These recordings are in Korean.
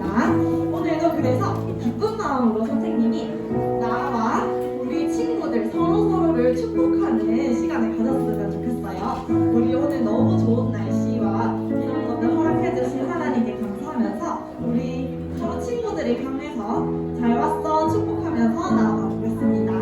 하겠습니다. 오늘도 그래서 기쁜 마음으로 선생님이 나와 우리 친구들 서로서로를 축복하는 시간을 가졌으면 좋겠어요. 우리 오늘 너무 좋은 날씨와 이런 것들 허락해주신 하나님께 감사하면서 우리 서로 친구들이 강해서 잘 왔어 축복하면서 나아가 보겠습니다.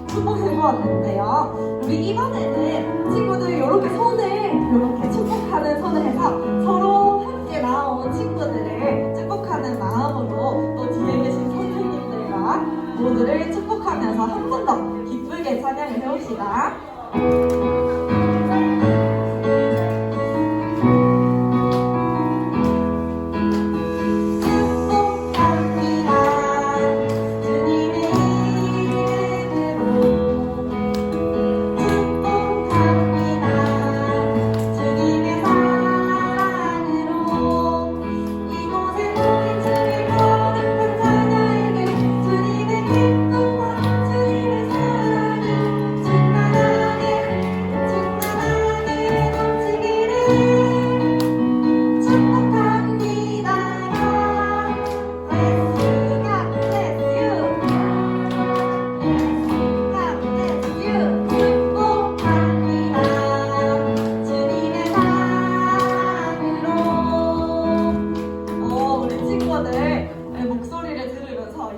축복해보았는데요. 우리 이번에는 친구들 이렇게 손을 이렇게 축복하는 손을 해서 서로 함께 나온 친구들을 축복하는 마음으로 또 뒤에 계신 선생님들과 모두를 축복하면서 한 번 더 기쁘게 찬양을 해봅시다.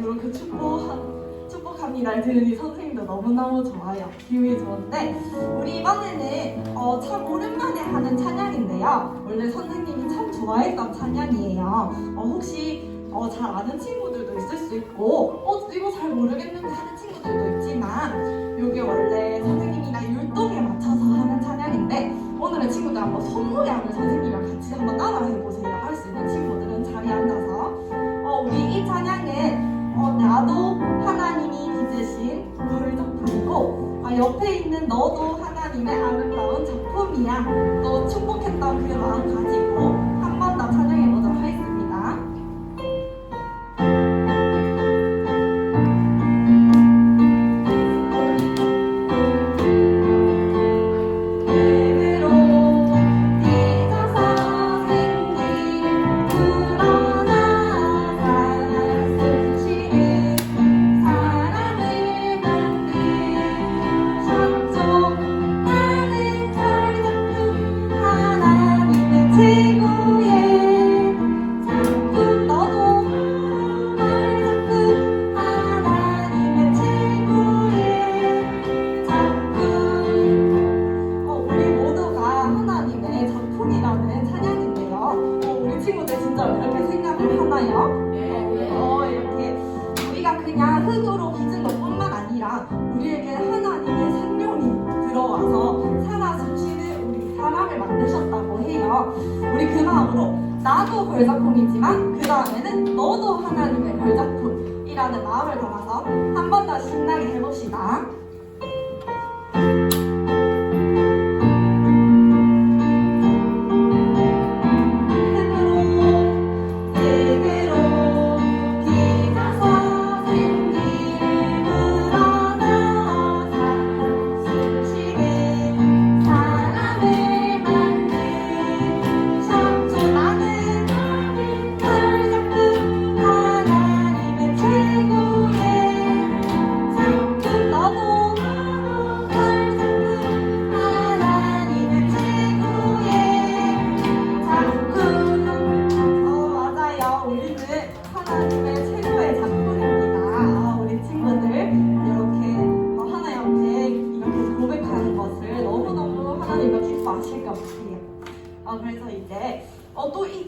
이렇게 축복합니다를 들으니 선생님도 너무너무 좋아요. 기분이 좋은데 우리 이번에는 참 오랜만에 하는 찬양인데요. 원래 선생님이 참 좋아했던 찬양이에요. 혹시 잘 아는 친구들도 있을 수 있고 이거 잘 모르겠는데 하는 친구들도 있지만 이게 원래 선생님이랑 율동에 맞춰서 하는 찬양인데 오늘은 친구들 한번 손노래하는 선생님이랑 같이 한번 따라해보세요. 할 수 있는 친구들은 자리에 앉아서 우리 이 찬양은 나도 하나님이 빚으신 물 작품이고 옆에 있는 너도 하나님의 아름다운 작품이야. 또 축복했던 그 마음 가지고 한 번 더 찬양해 보도록 하겠습니다. 친구들 진짜 이렇게 생각을 하나요? 이렇게 우리가 그냥 흙으로 빚은 것뿐만 아니라 우리에게 하나님의 생명이 들어와서 살아 숨쉬는 우리 사람을 만드셨다고 해요. 우리 그 마음으로 나도 별작품이지만 그 다음에는 너도 하나님의 별작품이라는 마음을 담아서 한 번 더 신나게 해봅시다. 최고의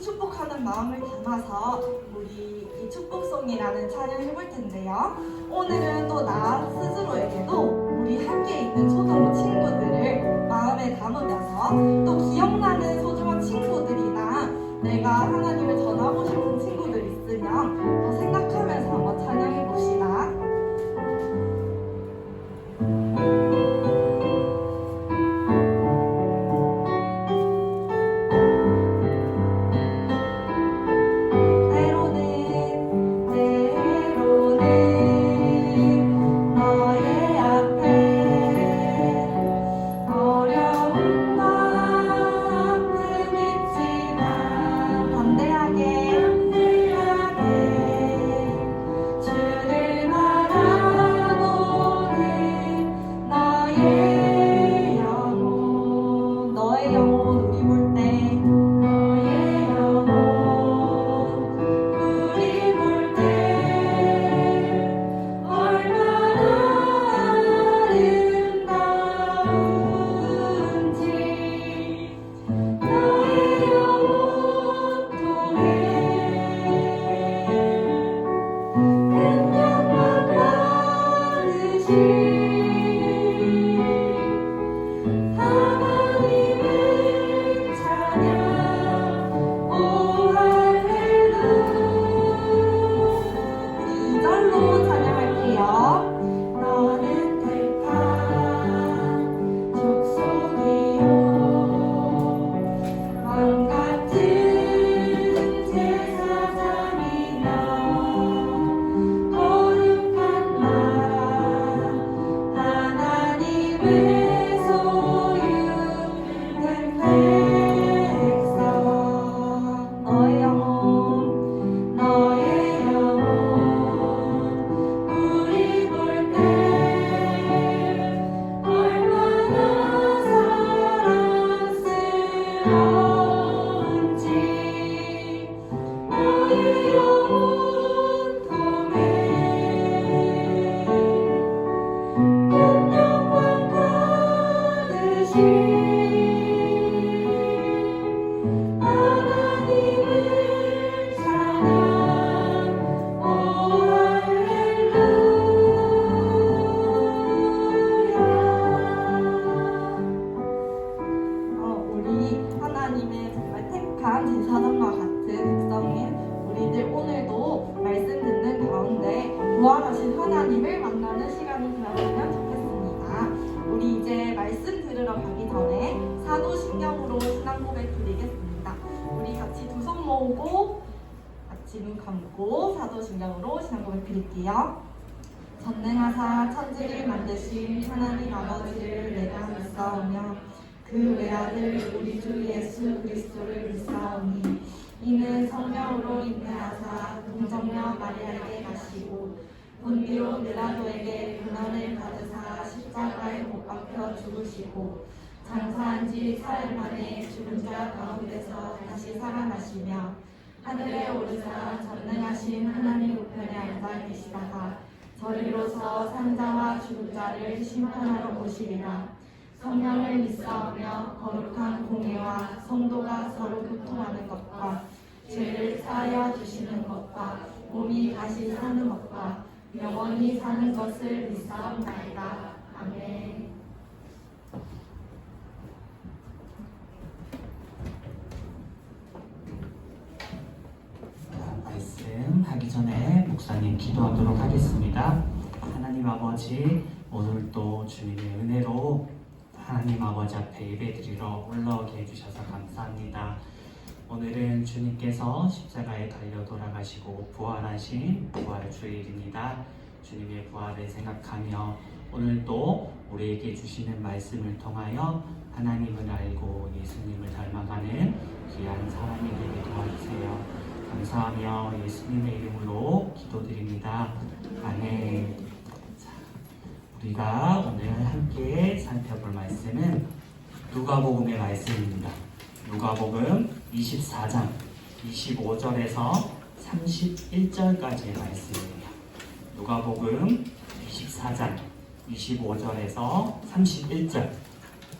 축복하는 마음을 담아서 우리 이 축복송이라는 찬양 해볼 텐데요. 오늘은 또 나 스스로에게도 우리 함께 있는 초등부 친구들을 마음에 담으면서 또 기억나는 소중한 친구들이나 내가 하나님을 전하고 싶은 친구들 있으면 더 생각하면서 한번 찬양해 봅시다. 하나님의 정말 택한 제사장과 같은 백성인 우리들 오늘도 말씀 듣는 가운데 부활하신 하나님을 만나는 시간이 되었으면 좋겠습니다. 우리 이제 말씀 들으러 가기 전에 사도신경으로 신앙 고백 드리겠습니다. 우리 같이 두 손 모으고 같이 눈 감고 사도신경으로 신앙 고백 드릴게요. 전능하사 천지를 만드신 하나님 아버지를 내가 믿사오며 그 외아들 우리 주 예수 그리스도를 믿사오니 이는 성령으로 인내하사 동정녀 마리아에게 가시고 본디오 빌라도에게 고난을 받으사 십자가에 못 박혀 죽으시고 장사한 지 사흘 만에 죽은 자 가운데서 다시 살아나시며 하늘에 오르사 전능하신 하나님 우편에 앉아 계시다가 저리로서 산자와 죽은 자를 심판하러 오시리라. 성령을 믿사오며 거룩한 공예와 성도가 서로 교통하는 것과 죄를 사하여 주시는 것과 몸이 다시 사는 것과 영원히 사는 것을 믿사옵나이다. 아멘. 말씀 하기 전에 목사님 기도하도록 하겠습니다. 하나님 아버지, 오늘도 주님의 은혜로 하나님 아버지 앞에 예배드리러 올라오게 해주셔서 감사합니다. 오늘은 주님께서 십자가에 달려 돌아가시고 부활하신 부활주일입니다. 주님의 부활을 생각하며 오늘도 우리에게 주시는 말씀을 통하여 하나님을 알고 예수님을 닮아가는 귀한 사람이 되게 도와주세요. 감사하며 예수님의 이름으로 기도드립니다. 아멘. 우리가 오늘 함께 살펴볼 말씀은 누가복음의 말씀입니다. 누가복음 24장 25절에서 31절까지의 말씀입니다. 누가복음 24장 25절에서 31절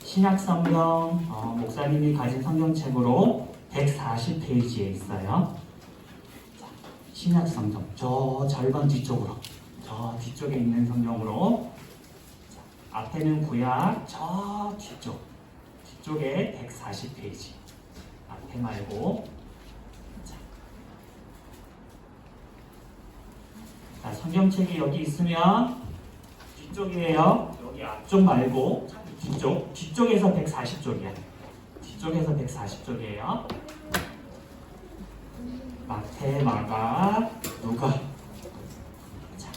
신약성경 목사님이 가진 성경책으로 140페이지에 있어요. 자, 신약 성경 저 절반 뒤쪽으로, 저 뒤쪽에 있는 성경으로. 자, 앞에는 구약, 저 뒤쪽에 140페이지. 앞에 말고. 자, 성경책이 여기 있으면 뒤쪽이에요. 여기 앞쪽 말고 뒤쪽에서 140쪽이야. 뒤쪽에서 140쪽이에요. 마태, 마가, 누가. 자,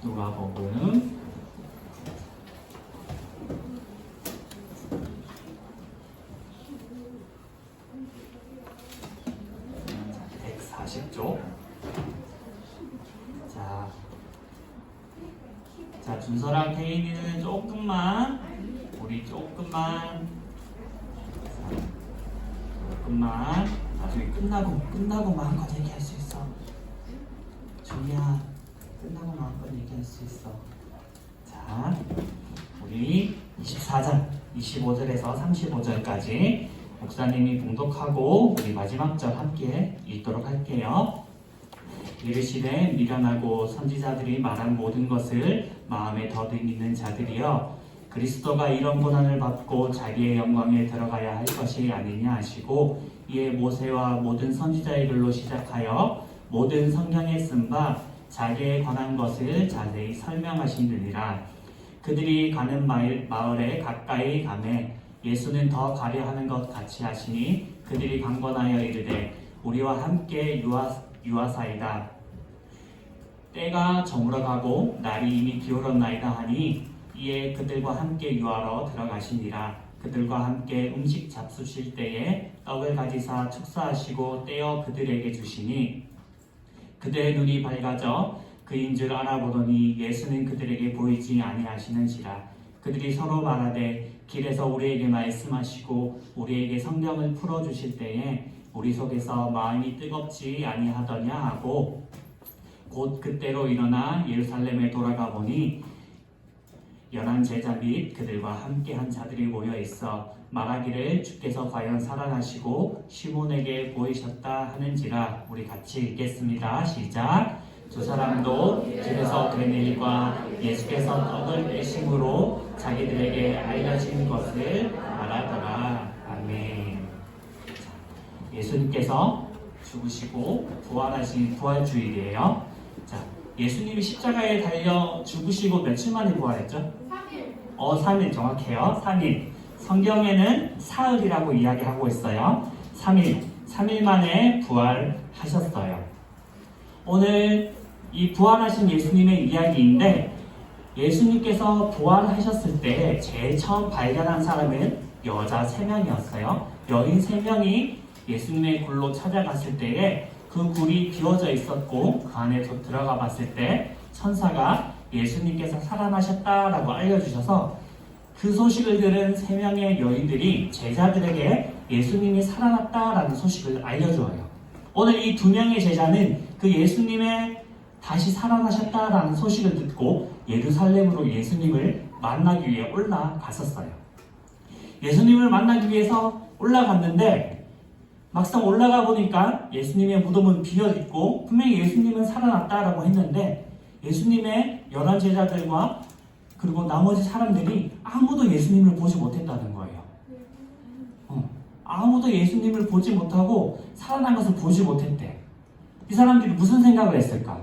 누가복음. 자, 140쪽. 자, 준서랑 태인이는 조금만, 우리 조금만, 나중에 끝나고 마음껏 얘기할 수 있어. 준이야, 끝나고 마음껏 얘기할 수 있어. 자, 우리 24장, 25절에서 35절까지 목사님이 봉독하고 우리 마지막 절 함께 읽도록 할게요. 이르시되 미련하고 선지자들이 말한 모든 것을 마음에 더듬이는 자들이여, 그리스도가 이런 고난을 받고 자기의 영광에 들어가야 할 것이 아니냐 하시고, 이에 모세와 모든 선지자의 글로 시작하여 모든 성경에 쓴 바 자기에 관한 것을 자세히 설명하시느니라. 그들이 가는 마을에 가까이 가매 예수는 더 가려 하는 것 같이 하시니, 그들이 강권하여 이르되 우리와 함께 유하사이다. 때가 저물어가고 날이 이미 기울었나이다 하니, 이에 그들과 함께 유하러 들어가시니라. 그들과 함께 음식 잡수실 때에 떡을 가지사 축사하시고 떼어 그들에게 주시니, 그들의 눈이 밝아져 그인 줄 알아보더니 예수는 그들에게 보이지 아니하시는지라. 그들이 서로 말하되 길에서 우리에게 말씀하시고 우리에게 성경을 풀어주실 때에 우리 속에서 마음이 뜨겁지 아니하더냐 하고, 곧 그때로 일어나 예루살렘에 돌아가 보니 열한 제자 및 그들과 함께한 자들이 모여 있어 말하기를 주께서 과연 살아나시고 시몬에게 보이셨다 하는지라. 우리 같이 읽겠습니다. 시작. 두 사람도 길에서 된 일과 예수께서 떡을 떼심으로 자기들에게 알려진 것을 말하더라. 아멘. 예수님께서 죽으시고 부활하신 부활주일이에요. 자, 예수님이 십자가에 달려 죽으시고 며칠 만에 부활했죠? 3일. 3일 정확해요. 3일. 성경에는 사흘이라고 이야기하고 있어요. 3일 만에 부활하셨어요. 오늘 이 부활하신 예수님의 이야기인데, 예수님께서 부활하셨을 때 제일 처음 발견한 사람은 여자 3명이었어요. 여인 3명이 예수님의 굴로 찾아갔을 때에 그 굴이 비워져 있었고, 그 안에 들어가 봤을 때 천사가 예수님께서 살아나셨다라고 알려주셔서 그 소식을 들은 3명의 여인들이 제자들에게 예수님이 살아났다라는 소식을 알려주어요. 오늘 이 2명의 제자는 그 예수님의 다시 살아나셨다라는 소식을 듣고 예루살렘으로 예수님을 만나기 위해 올라갔었어요. 예수님을 만나기 위해서 올라갔는데, 막상 올라가 보니까 예수님의 무덤은 비어있고 분명히 예수님은 살아났다라고 했는데, 예수님의 11 제자들과 그리고 나머지 사람들이 아무도 예수님을 보지 못했다는 거예요. 아무도 예수님을 보지 못하고 살아난 것을 보지 못했대. 이 사람들이 무슨 생각을 했을까?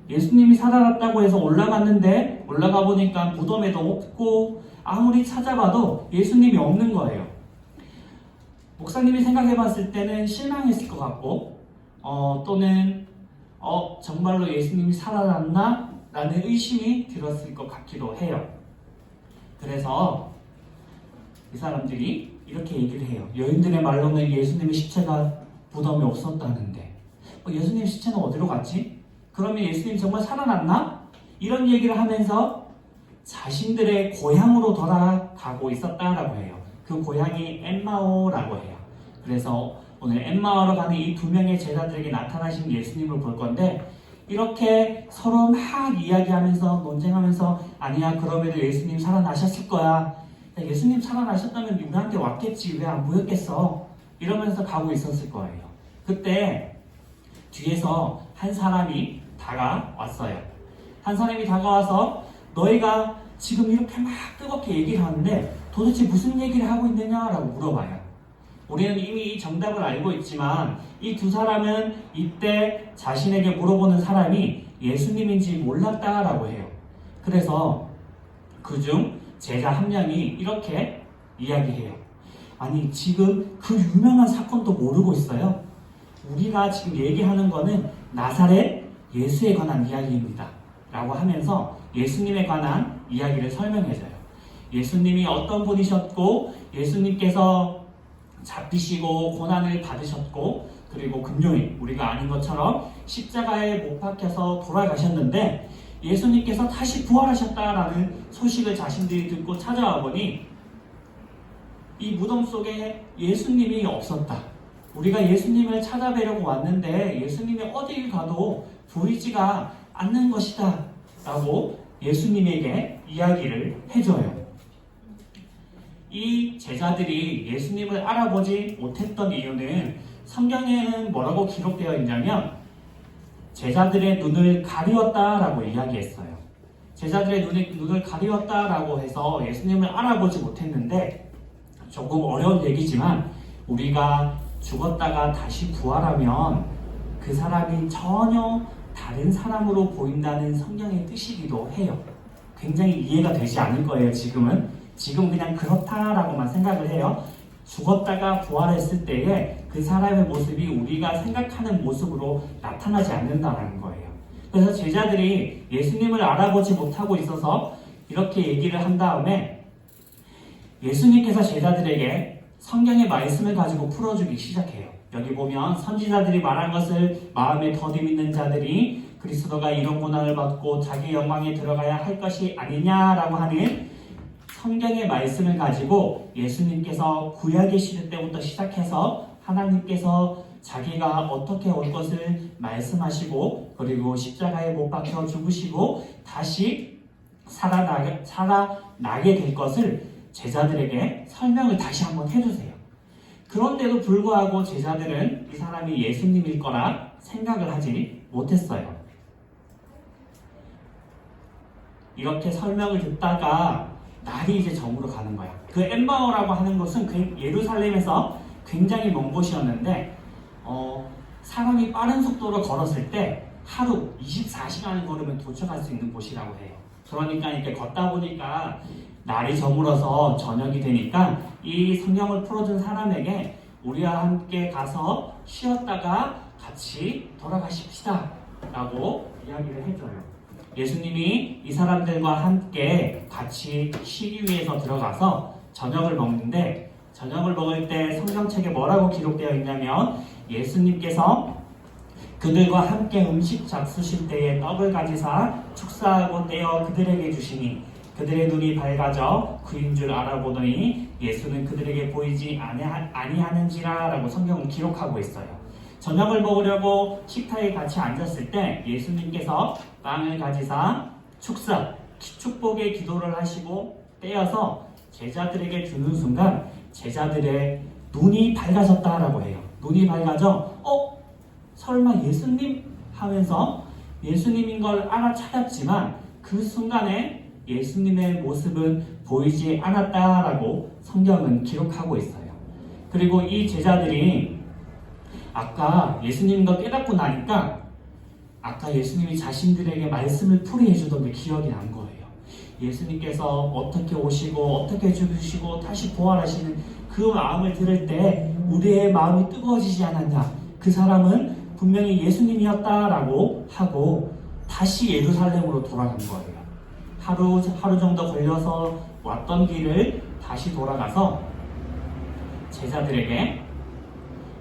예수님이 살아났다고 해서 올라갔는데 올라가 보니까 무덤에도 없고 아무리 찾아봐도 예수님이 없는 거예요. 목사님이 생각해 봤을 때는 실망했을 것 같고, 또는 정말로 예수님이 살아났나? 라는 의심이 들었을 것 같기도 해요. 그래서 이 사람들이 이렇게 얘기를 해요. 여인들의 말로는 예수님의 시체가 무덤에 없었다는데 예수님 시체는 어디로 갔지? 그러면 예수님 정말 살아났나? 이런 얘기를 하면서 자신들의 고향으로 돌아가고 있었다라고 해요. 그 고향이 엠마오라고 해요. 그래서 오늘 엠마오로 가는 이 2명의 제자들에게 나타나신 예수님을 볼 건데, 이렇게 서로 막 이야기하면서 논쟁하면서, 아니야 그럼에도 예수님 살아나셨을 거야. 예수님 살아나셨다면 우리한테 왔겠지, 왜 안 보였겠어? 이러면서 가고 있었을 거예요. 그때 뒤에서 한 사람이 다가왔어요. 한 사람이 다가와서 너희가 지금 이렇게 막 뜨겁게 얘기를 하는데 도대체 무슨 얘기를 하고 있느냐라고 물어봐요. 우리는 이미 정답을 알고 있지만 이 두 사람은 이때 자신에게 물어보는 사람이 예수님인지 몰랐다라고 해요. 그래서 그중 제자 한 명이 이렇게 이야기해요. 아니 지금 그 유명한 사건도 모르고 있어요? 우리가 지금 얘기하는 거는 나사렛 예수에 관한 이야기입니다 라고 하면서 예수님에 관한 이야기를 설명해줘요. 예수님이 어떤 분이셨고 예수님께서 잡히시고 고난을 받으셨고 그리고 금요일 우리가 아는 것처럼 십자가에 못 박혀서 돌아가셨는데 예수님께서 다시 부활하셨다라는 소식을 자신들이 듣고 찾아와 보니 이 무덤 속에 예수님이 없었다. 우리가 예수님을 찾아뵈려고 왔는데 예수님이 어딜 가도 보이지가 않는 것이다 라고 예수님에게 이야기를 해줘요. 이 제자들이 예수님을 알아보지 못했던 이유는 성경에는 뭐라고 기록되어 있냐면 제자들의 눈을 가리웠다라고 이야기했어요. 제자들의 눈을 가리웠다라고 해서 예수님을 알아보지 못했는데 조금 어려운 얘기지만 우리가 죽었다가 다시 부활하면 그 사람이 전혀 다른 사람으로 보인다는 성경의 뜻이기도 해요. 굉장히 이해가 되지 않을 거예요. 지금 그냥 그렇다라고만 생각을 해요. 죽었다가 부활했을 때에 그 사람의 모습이 우리가 생각하는 모습으로 나타나지 않는다는 거예요. 그래서 제자들이 예수님을 알아보지 못하고 있어서 이렇게 얘기를 한 다음에 예수님께서 제자들에게 성경의 말씀을 가지고 풀어주기 시작해요. 여기 보면 선지자들이 말한 것을 마음에 더디 믿는 자들이 그리스도가 이런 고난을 받고 자기 영광에 들어가야 할 것이 아니냐라고 하는 성경의 말씀을 가지고 예수님께서 구약의 시대 때부터 시작해서 하나님께서 자기가 어떻게 올 것을 말씀하시고 그리고 십자가에 못 박혀 죽으시고 다시 살아나게 될 것을 제자들에게 설명을 다시 한번 해주세요. 그런데도 불구하고 제자들은 이 사람이 예수님일 거라 생각을 하지 못했어요. 이렇게 설명을 듣다가 날이 이제 저물어 가는 거야. 그 엠마오라고 하는 곳은 그 예루살렘에서 굉장히 먼 곳이었는데 사람이 빠른 속도로 걸었을 때 하루 24시간을 걸으면 도착할 수 있는 곳이라고 해요. 그러니까 이렇게 걷다 보니까 날이 저물어서 저녁이 되니까 이 성경을 풀어준 사람에게 우리와 함께 가서 쉬었다가 같이 돌아가십시다 라고 이야기를 해줘요. 예수님이 이 사람들과 함께 같이 쉬기 위해서 들어가서 저녁을 먹는데 저녁을 먹을 때 성경책에 뭐라고 기록되어 있냐면 예수님께서 그들과 함께 음식 잡수실 때에 떡을 가지사 축사하고 떼어 그들에게 주시니 그들의 눈이 밝아져 그인 줄 알아보더니 예수는 그들에게 보이지 아니하는지라 라고 성경은 기록하고 있어요. 저녁을 먹으려고 식탁에 같이 앉았을 때 예수님께서 빵을 가지사 축복의 기도를 하시고 떼어서 제자들에게 주는 순간 제자들의 눈이 밝아졌다라고 해요. 눈이 밝아져 설마 예수님? 하면서 예수님인 걸 알아차렸지만 그 순간에 예수님의 모습은 보이지 않았다라고 성경은 기록하고 있어요. 그리고 이 제자들이 아까 예수님인 걸 깨닫고 나니까 아까 예수님이 자신들에게 말씀을 풀이해 주던 게 기억이 난 거예요. 예수님께서 어떻게 오시고 어떻게 죽으시고 다시 부활하시는 그 마음을 들을 때 우리의 마음이 뜨거워지지 않았냐. 그 사람은 분명히 예수님이었다라고 하고 다시 예루살렘으로 돌아간 거예요. 하루 정도 걸려서 왔던 길을 다시 돌아가서 제자들에게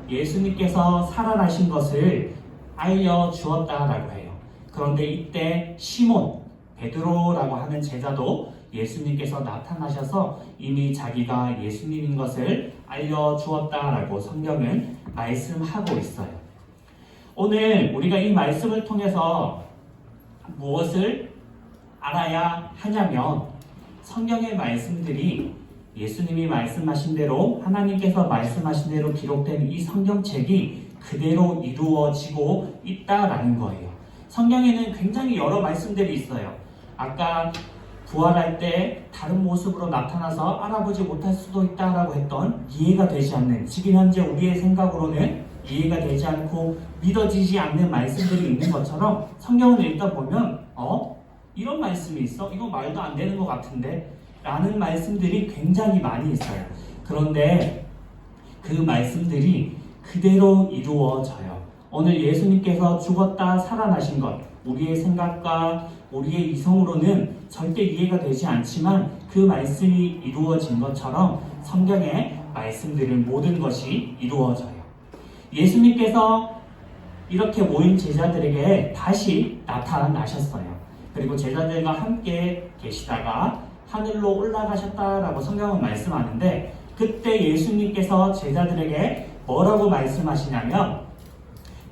예수님께서 살아나신 것을 알려주었다라고 해요. 그런데 이때 시몬, 베드로라고 하는 제자도 예수님께서 나타나셔서 이미 자기가 예수님인 것을 알려주었다라고 성경은 말씀하고 있어요. 오늘 우리가 이 말씀을 통해서 무엇을 알아야 하냐면 성경의 말씀들이 예수님이 말씀하신 대로 하나님께서 말씀하신 대로 기록된 이 성경책이 그대로 이루어지고 있다라는 거예요. 성경에는 굉장히 여러 말씀들이 있어요. 아까 부활할 때 다른 모습으로 나타나서 알아보지 못할 수도 있다라고 했던 이해가 되지 않는, 지금 현재 우리의 생각으로는 이해가 되지 않고 믿어지지 않는 말씀들이 있는 것처럼 성경을 읽다 보면 이런 말씀이 있어? 이거 말도 안 되는 것 같은데? 라는 말씀들이 굉장히 많이 있어요. 그런데 그 말씀들이 그대로 이루어져요. 오늘 예수님께서 죽었다 살아나신 것, 우리의 생각과 우리의 이성으로는 절대 이해가 되지 않지만 그 말씀이 이루어진 것처럼 성경의 말씀들은 모든 것이 이루어져요. 예수님께서 이렇게 모인 제자들에게 다시 나타나셨어요. 그리고 제자들과 함께 계시다가 하늘로 올라가셨다라고 성경은 말씀하는데, 그때 예수님께서 제자들에게 뭐라고 말씀하시냐면,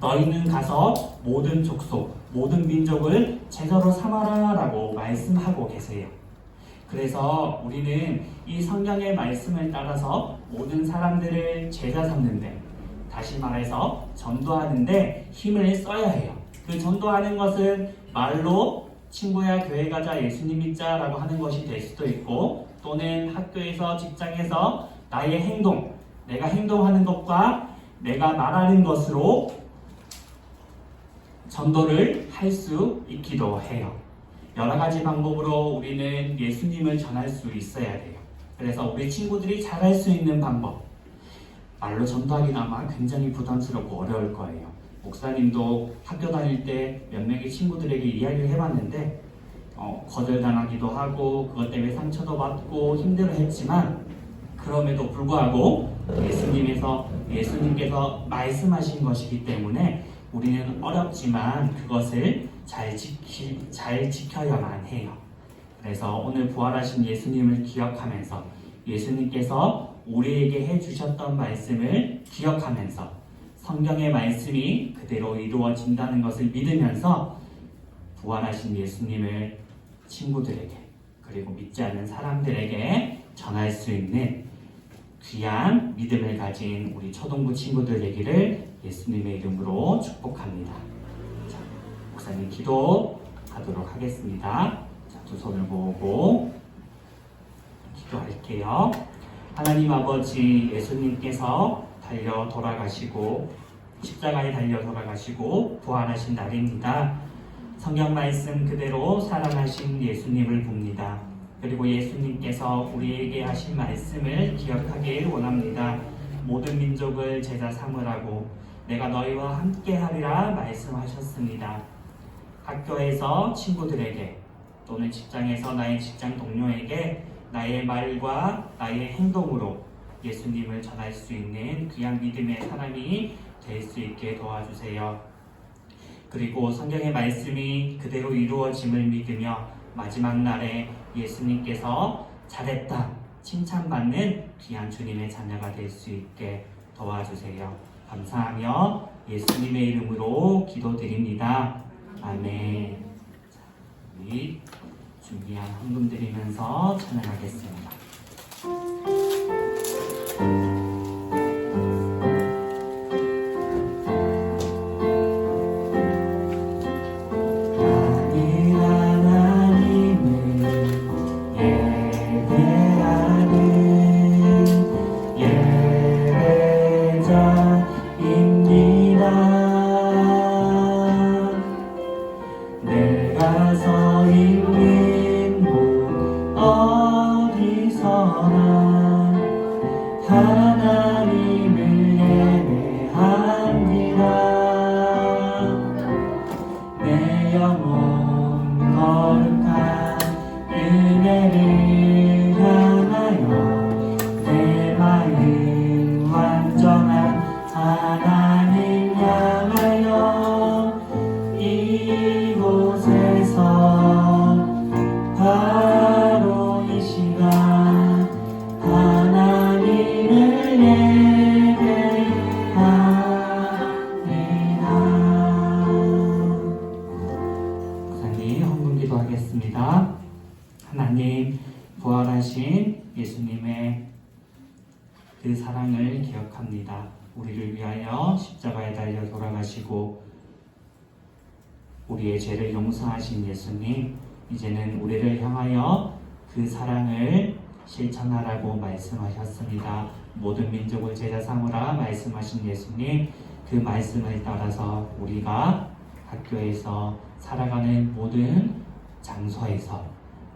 너희는 가서 모든 족속, 모든 민족을 제자로 삼아라 라고 말씀하고 계세요. 그래서 우리는 이 성경의 말씀을 따라서 모든 사람들을 제자 삼는데, 다시 말해서 전도하는데 힘을 써야 해요. 그 전도하는 것은 말로 친구야 교회 가자 예수님 믿자 라고 하는 것이 될 수도 있고, 또는 학교에서 직장에서 나의 행동, 내가 행동하는 것과 내가 말하는 것으로 전도를 할 수 있기도 해요. 여러 가지 방법으로 우리는 예수님을 전할 수 있어야 돼요. 그래서 우리 친구들이 잘할 수 있는 방법, 말로 전도하기는 아마 굉장히 부담스럽고 어려울 거예요. 목사님도 학교 다닐 때 몇 명의 친구들에게 이야기를 해봤는데 거절당하기도 하고 그것 때문에 상처도 받고 힘들어했지만, 그럼에도 불구하고 예수님께서 말씀하신 것이기 때문에 우리는 어렵지만 그것을 잘 지켜야만 해요. 그래서 오늘 부활하신 예수님을 기억하면서 예수님께서 우리에게 해주셨던 말씀을 기억하면서 성경의 말씀이 그대로 이루어진다는 것을 믿으면서 부활하신 예수님을 친구들에게, 그리고 믿지 않는 사람들에게 전할 수 있는 귀한 믿음을 가진 우리 초등부 친구들 되기를 예수님의 이름으로 축복합니다. 자, 목사님 기도하도록 하겠습니다. 자, 두 손을 모으고 기도할게요. 하나님 아버지, 예수님께서 달려 돌아가시고 십자가에 달려 돌아가시고 부활하신 날입니다. 성경 말씀 그대로 살아나신 예수님을 봅니다. 그리고 예수님께서 우리에게 하신 말씀을 기억하길 원합니다. 모든 민족을 제자 삼으라고 내가 너희와 함께 하리라 말씀하셨습니다. 학교에서 친구들에게, 또는 직장에서 나의 직장 동료에게 나의 말과 나의 행동으로 예수님을 전할 수 있는 귀한 믿음의 사람이 될 수 있게 도와주세요. 그리고 성경의 말씀이 그대로 이루어짐을 믿으며 마지막 날에 예수님께서 잘했다 칭찬받는 귀한 주님의 자녀가 될 수 있게 도와주세요. 감사하며 예수님의 이름으로 기도드립니다. 아멘. 자, 우리 준비한 헌금 드리면서 찬양하겠습니다. 부활하신 예수님의 그 사랑을 기억합니다. 우리를 위하여 십자가에 달려 돌아가시고 우리의 죄를 용서하신 예수님, 이제는 우리를 향하여 그 사랑을 실천하라고 말씀하셨습니다. 모든 민족을 제자 삼으라 말씀하신 예수님, 그 말씀을 따라서 우리가 학교에서 살아가는 모든 장소에서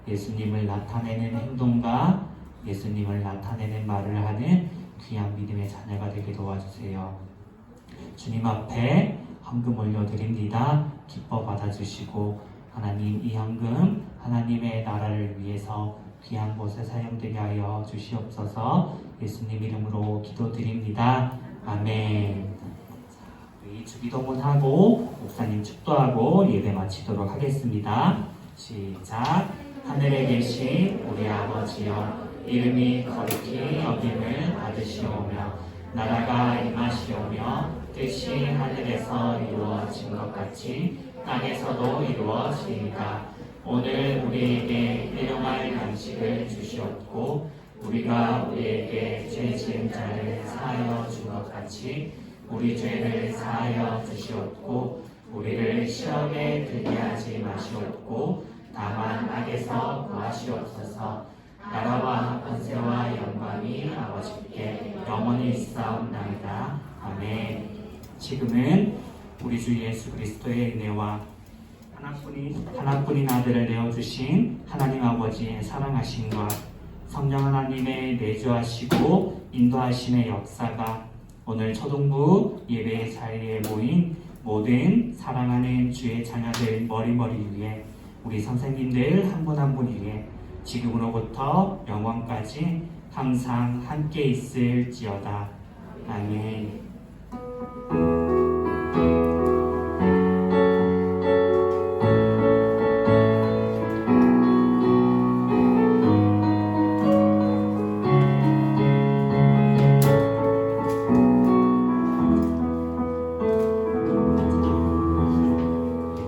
예수님을 나타내는 행동과 예수님을 나타내는 말을 하는 귀한 믿음의 자녀가 되게 도와주세요. 주님 앞에 헌금 올려드립니다. 기뻐 받아주시고 하나님, 이 헌금 하나님의 나라를 위해서 귀한 곳에 사용되게 하여 주시옵소서. 예수님 이름으로 기도드립니다. 아멘. 우리 주기도문하고 목사님 축도하고 예배 마치도록 하겠습니다. 시작. 하늘에 계신 우리 아버지여, 이름이 거룩히 여김을 받으시오며 나라가 임하시오며 뜻이 하늘에서 이루어진 것 같이 땅에서도 이루어지이다. 오늘 우리에게 일용할 양식을 주시옵고 우리가 우리에게 죄 지은 자를 사하여 준 것 같이 우리 죄를 사하여 주시옵고 우리를 시험에 들게 하지 마시옵고 다만 악에서 구하시옵소서. 나라와 권세와 영광이 아버지께 영원히 있사옵나이다. 아멘. 지금은 우리 주 예수 그리스도의 은혜와 하나뿐인 아들을 내어주신 하나님 아버지의 사랑하심과 성령 하나님의 내주하시고 인도하심의 역사가 오늘 초등부 예배 자리에 모인 모든 사랑하는 주의 자녀들 머리머리 위에, 우리 선생님들 한 분 한 분 위에 지금으로부터 영원까지 항상 함께 있을지어다. 아멘.